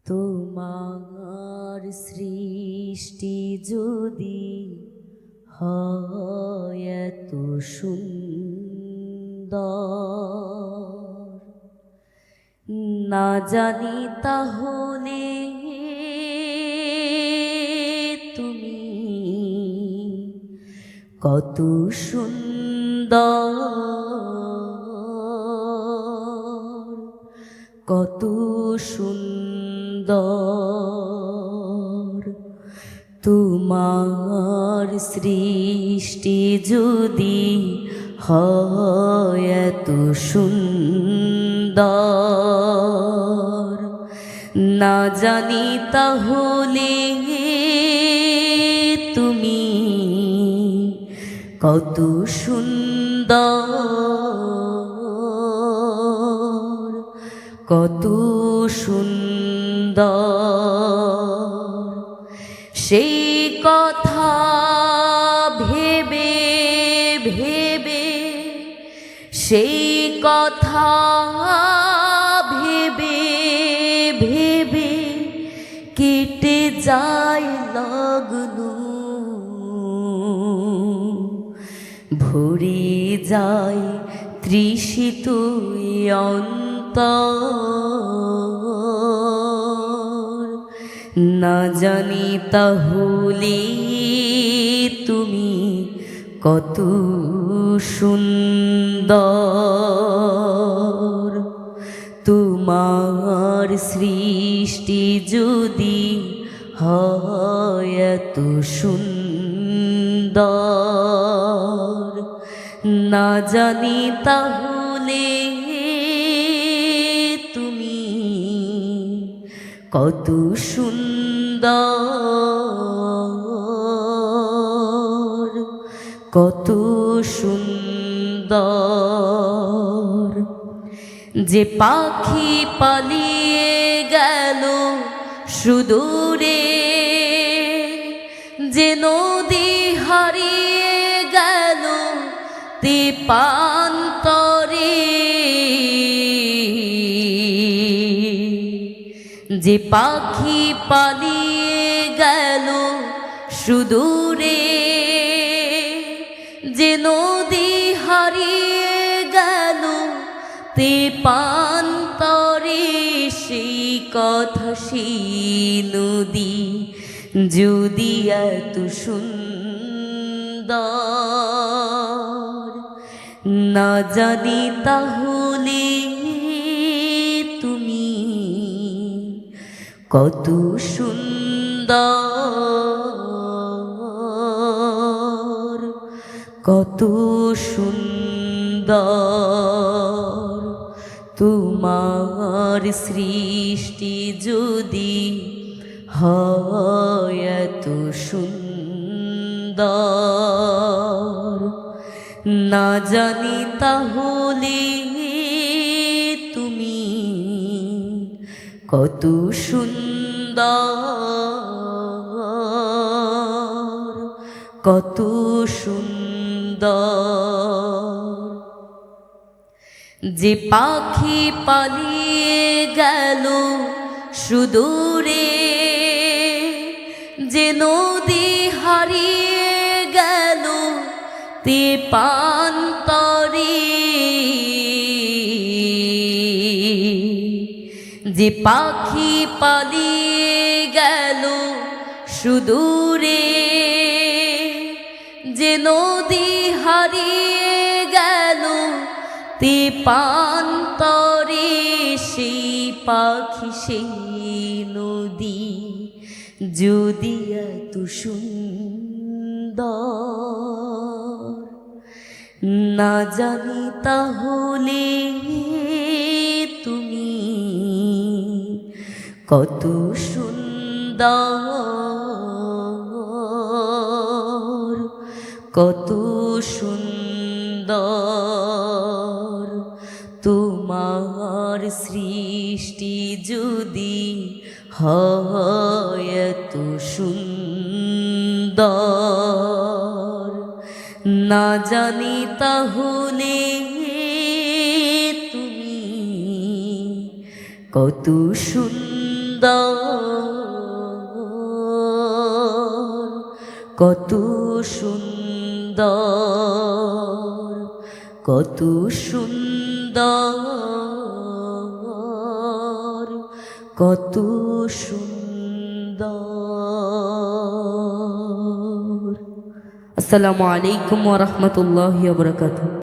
তোমার সৃষ্টি যদি হয় এত সুন্দর, না জানি তাহলে তুমি কত সুন্দর, কত সুন্দর। তোমার সৃষ্টি যদি হয় এত সুন্দর, না জানি তাহলে তুমি কত সুন্দর, কত সুন্দর। সেই কথা ভেবে ভেবে, সেই কথা ভেবে ভেবে কেটে যায় লগ্ন, ভরে যায় তৃষিত অন্তর, না জানি তাহলে তুমি কত সুন্দর। তোমার সৃষ্টি যদি হয় এত সুন্দর, না জানি তাহলে তুমি কত সুন্দর, কত সুন্দর। যে পাখি পালিয়ে গেল সুদূরে, যে নদী হারিয়ে গেল তেপান্তরে, যে পাখি পালিয়ে গেল সুদূরে, যে নদী হারিয়ে গেল তেপান্তরে, সেই কথা সেই নদী যদি এত সুন্দর, না জানি তাহলে তুমি কত সুন্দর, কত সুন্দর। তোমার সৃষ্টি যদি হয় এত সুন্দর, না জানি তাহলে তুমি কত সুন্দর, কত সুন্দর। যে পাখি পালিয়ে গেল সুদূরে, যে নদী হারিয়ে গেল তেপান্তরে, যে পাখি পালিয়ে গেল সুদূরে, যে নদী হারিয়ে গেল তেপান্তরে, সেই পাখি সেই নদী যদি এত সুন্দর, না জানি তাহলে তুমি কত সুন্দর, কত সুন্দর। তোমার সৃষ্টি যদি হয় এত সুন্দর, না জানি তাহলে তুমি কত সুন্দর। কত সুন্দর, কত সুন্দর, কত সুন্দর। আসসালামু আলাইকুম ওয়া রাহমাতুল্লাহি ওয়া বারাকাতুহু।